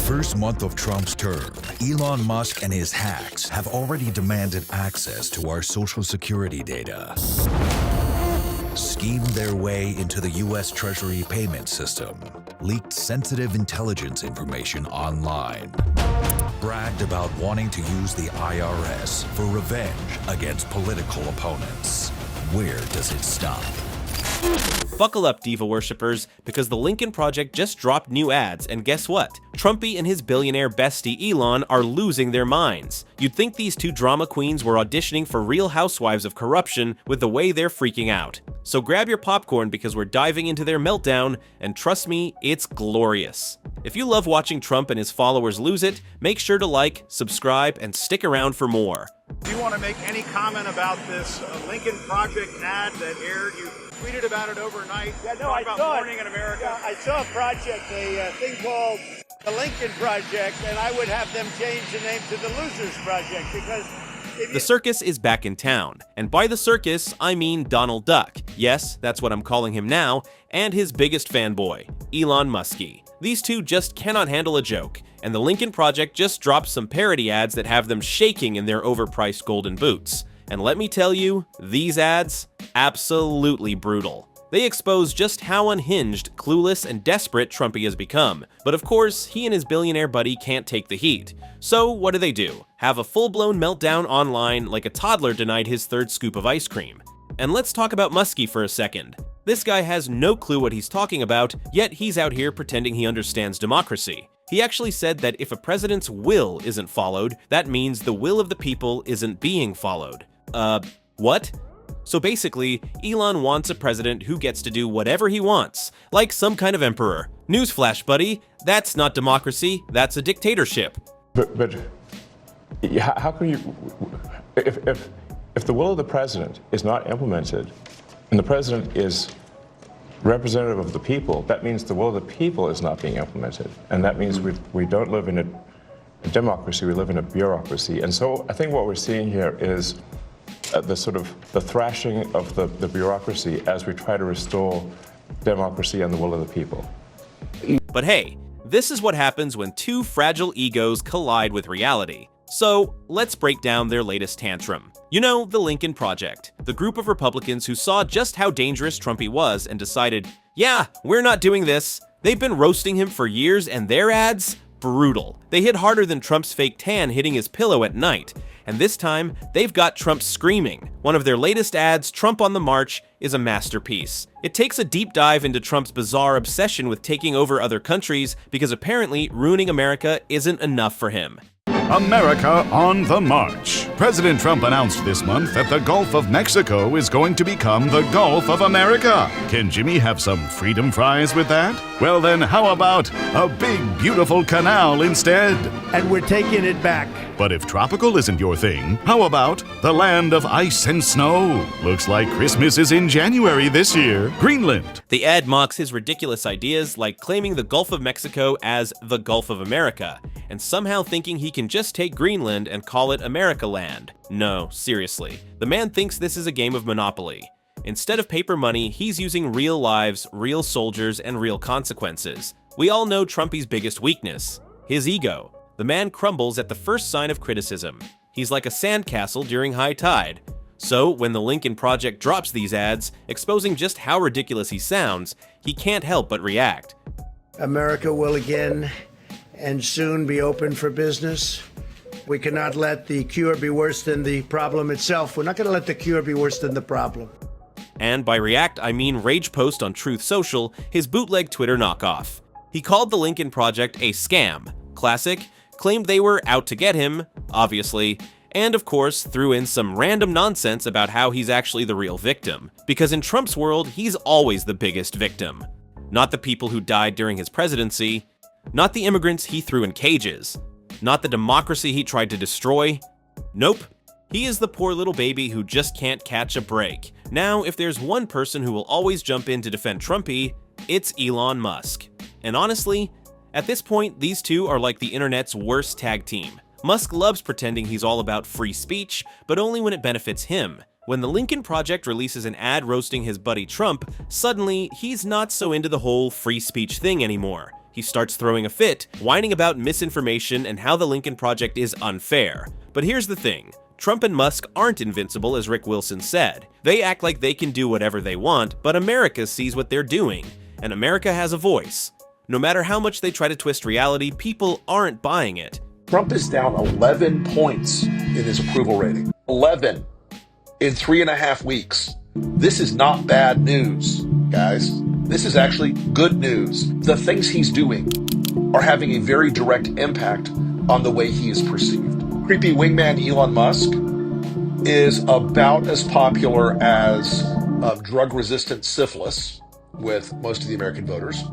first month of Trump's term, Elon Musk and his hacks have already demanded access to our Social Security data, schemed their way into the U.S. Treasury payment system, leaked sensitive intelligence information online, bragged about wanting to use the IRS for revenge against political opponents. Where does it stop? Buckle up, diva worshippers, because the Lincoln Project just dropped new ads, and guess what? Trumpy and his billionaire bestie Elon are losing their minds. You'd think these two drama queens were auditioning for Real Housewives of Corruption with the way they're freaking out. So grab your popcorn because we're diving into their meltdown, and trust me, it's glorious. If you love watching Trump and his followers lose it, make sure to like, subscribe, and stick around for more. Do you want to make any comment about this Lincoln Project ad that aired? You tweeted about it overnight. Yeah, no, I saw Morning in America. Yeah, I saw a project, a thing called the Lincoln Project, and I would have them change the name to the Losers Project because The circus is back in town, and by the circus, I mean Donald Duck. Yes, that's what I'm calling him now, and his biggest fanboy, Elon Musk. These two just cannot handle a joke, and the Lincoln Project just dropped some parody ads that have them shaking in their overpriced golden boots. And let me tell you, these ads, absolutely brutal. They expose just how unhinged, clueless, and desperate Trumpy has become. But of course, he and his billionaire buddy can't take the heat. So what do? Have a full-blown meltdown online like a toddler denied his third scoop of ice cream. And let's talk about Muskie for a second. This guy has no clue what he's talking about, yet he's out here pretending he understands democracy. He actually said that if a president's will isn't followed, that means the will of the people isn't being followed. What? So basically, Elon wants a president who gets to do whatever he wants, like some kind of emperor. Newsflash, buddy, that's not democracy, that's a dictatorship. But how can you, if the will of the president is not implemented, and the president is representative of the people, that means the will of the people is not being implemented. And that means we don't live in a democracy, we live in a bureaucracy. And so I think what we're seeing here is the thrashing of the bureaucracy as we try to restore democracy and the will of the people. But hey, this is what happens when two fragile egos collide with reality. So let's break down their latest tantrum. You know, the Lincoln Project, the group of Republicans who saw just how dangerous Trumpy was and decided, yeah, we're not doing this. They've been roasting him for years and their ads? Brutal. They hit harder than Trump's fake tan hitting his pillow at night. And this time, they've got Trump screaming. One of their latest ads, Trump on the March, is a masterpiece. It takes a deep dive into Trump's bizarre obsession with taking over other countries because apparently ruining America isn't enough for him. America on the March. President Trump announced this month that the Gulf of Mexico is going to become the Gulf of America. Can Jimmy have some freedom fries with that? Well then, how about a big, beautiful canal instead? and we're taking it back. But if tropical isn't your thing, how about the land of ice and snow? Looks like Christmas is in January this year. Greenland. The ad mocks his ridiculous ideas like claiming the Gulf of Mexico as the Gulf of America, and somehow thinking he can just take Greenland and call it America Land. No, seriously. The man thinks this is a game of Monopoly. Instead of paper money, he's using real lives, real soldiers, and real consequences. We all know Trumpy's biggest weakness, his ego. The man crumbles at the first sign of criticism. He's like a sandcastle during high tide. So when the Lincoln Project drops these ads, exposing just how ridiculous he sounds, he can't help but react. America will again and soon be open for business. We cannot let the cure be worse than the problem itself. We're not going to let the cure be worse than the problem. And by react, I mean rage post on Truth Social, his bootleg Twitter knockoff. He called the Lincoln Project a scam. Classic. Claimed they were out to get him, obviously, and of course threw in some random nonsense about how he's actually the real victim. Because in Trump's world, he's always the biggest victim. Not the people who died during his presidency, not the immigrants he threw in cages, not the democracy he tried to destroy. Nope. He is the poor little baby who just can't catch a break. Now, if there's one person who will always jump in to defend Trumpy, it's Elon Musk. And honestly, at this point, these two are like the internet's worst tag team. Musk loves pretending he's all about free speech, but only when it benefits him. When the Lincoln Project releases an ad roasting his buddy Trump, suddenly he's not so into the whole free speech thing anymore. He starts throwing a fit, whining about misinformation and how the Lincoln Project is unfair. But here's the thing. Trump and Musk aren't invincible, as Rick Wilson said. They act like they can do whatever they want, but America sees what they're doing, and America has a voice. No matter how much they try to twist reality, people aren't buying it. Trump is down 11 points in his approval rating. 11 in 3.5 weeks. This is not bad news, guys. This is actually good news. The things he's doing are having a very direct impact on the way he is perceived. Creepy wingman Elon Musk is about as popular as drug-resistant syphilis with most of the American voters.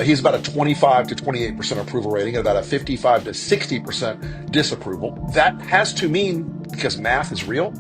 He's about a 25 to 28% approval rating and about a 55 to 60% disapproval. That has to mean, because math is real,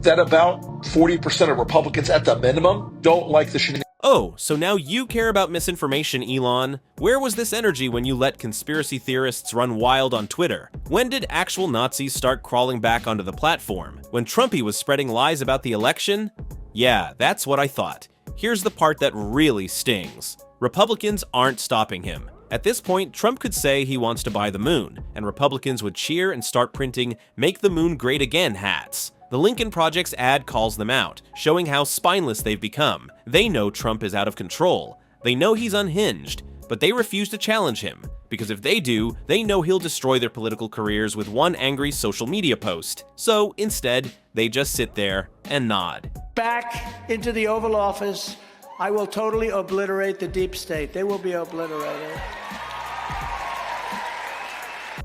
that about 40% of Republicans at the minimum don't like the shenanigans. Oh, so now you care about misinformation, Elon? Where was this energy when you let conspiracy theorists run wild on Twitter? When did actual Nazis start crawling back onto the platform? When Trumpy was spreading lies about the election? Yeah, that's what I thought. Here's the part that really stings. Republicans aren't stopping him. At this point, Trump could say he wants to buy the moon, and Republicans would cheer and start printing "Make the Moon Great Again" hats. The Lincoln Project's ad calls them out, showing how spineless they've become. They know Trump is out of control. They know he's unhinged, but they refuse to challenge him, because if they do, they know he'll destroy their political careers with one angry social media post. So instead, they just sit there and nod. Back into the Oval Office, I will totally obliterate the deep state. They will be obliterated.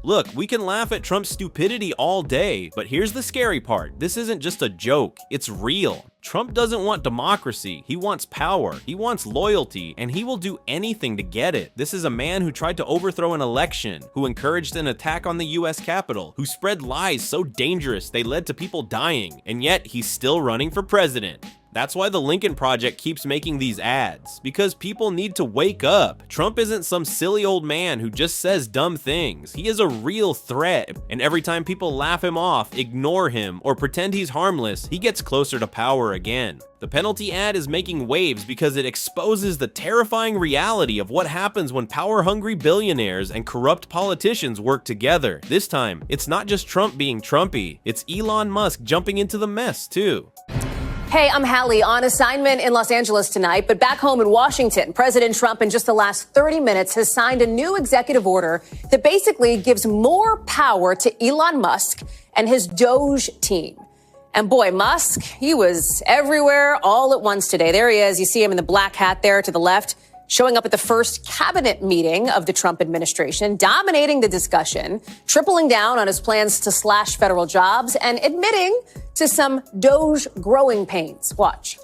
Look, we can laugh at Trump's stupidity all day, but here's the scary part. This isn't just a joke, it's real. Trump doesn't want democracy, he wants power, he wants loyalty, and he will do anything to get it. This is a man who tried to overthrow an election, who encouraged an attack on the US Capitol, who spread lies so dangerous they led to people dying, and yet he's still running for president. That's why the Lincoln Project keeps making these ads, because people need to wake up. Trump isn't some silly old man who just says dumb things. He is a real threat, and every time people laugh him off, ignore him, or pretend he's harmless, he gets closer to power again. The penalty ad is making waves because it exposes the terrifying reality of what happens when power-hungry billionaires and corrupt politicians work together. This time, it's not just Trump being Trumpy, it's Elon Musk jumping into the mess too. Hey, I'm Hallie on assignment in Los Angeles tonight, but back home in Washington, President Trump in just the last 30 minutes has signed a new executive order that basically gives more power to Elon Musk and his Doge team. And boy, Musk, he was everywhere all at once today. There he is. You see him in the black hat there to the left, showing up at the first cabinet meeting of the Trump administration, dominating the discussion, tripling down on his plans to slash federal jobs, and admitting to some Doge growing pains. Watch.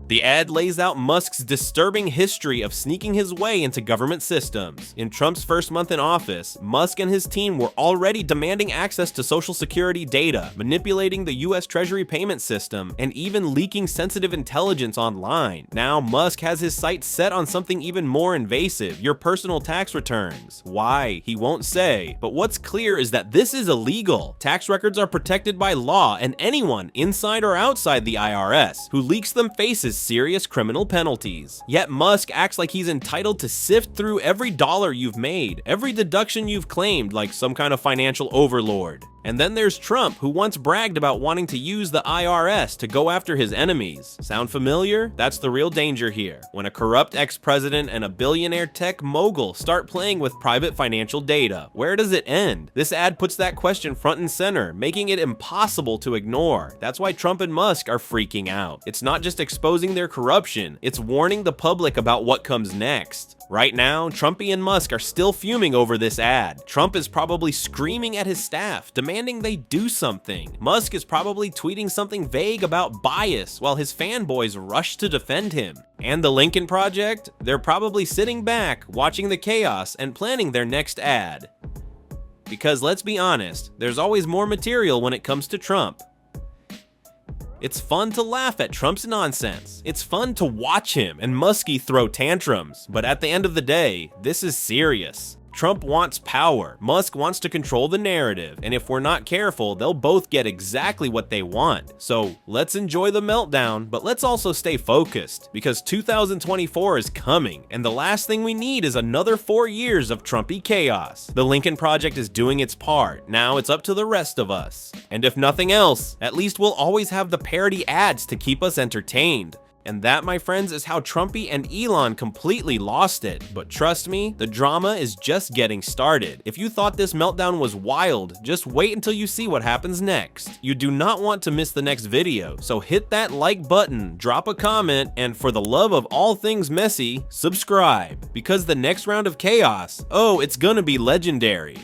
The ad lays out Musk's disturbing history of sneaking his way into government systems. In Trump's first month in office, Musk and his team were already demanding access to Social Security data, manipulating the US Treasury payment system, and even leaking sensitive intelligence online. Now, Musk has his sights set on something even more invasive, your personal tax returns. Why? He won't say. But what's clear is that this is illegal. Tax records are protected by law, and anyone, inside or outside the IRS, who leaks them faces serious criminal penalties. Yet Musk acts like he's entitled to sift through every dollar you've made, every deduction you've claimed, like some kind of financial overlord. And then there's Trump, who once bragged about wanting to use the IRS to go after his enemies. Sound familiar? That's the real danger here. When a corrupt ex-president and a billionaire tech mogul start playing with private financial data, where does it end? This ad puts that question front and center, making it impossible to ignore. That's why Trump and Musk are freaking out. It's not just exposing their corruption, it's warning the public about what comes next. Right now, Trumpy and Musk are still fuming over this ad. Trump is probably screaming at his staff, demanding they do something. Musk is probably tweeting something vague about bias, while his fanboys rush to defend him. And the Lincoln Project? They're probably sitting back, watching the chaos, and planning their next ad. Because let's be honest, there's always more material when it comes to Trump. It's fun to laugh at Trump's nonsense. It's fun to watch him and Muskie throw tantrums. But at the end of the day, this is serious. Trump wants power, Musk wants to control the narrative, and if we're not careful, they'll both get exactly what they want. So let's enjoy the meltdown, but let's also stay focused, because 2024 is coming, and the last thing we need is another 4 years of Trumpy chaos. The Lincoln Project is doing its part, now it's up to the rest of us. And if nothing else, at least we'll always have the parody ads to keep us entertained. And that, my friends, is how Trumpy and Elon completely lost it. But trust me, the drama is just getting started. If you thought this meltdown was wild, just wait until you see what happens next. You do not want to miss the next video, so hit that like button, drop a comment, and for the love of all things messy, subscribe. Because the next round of chaos, oh, it's gonna be legendary.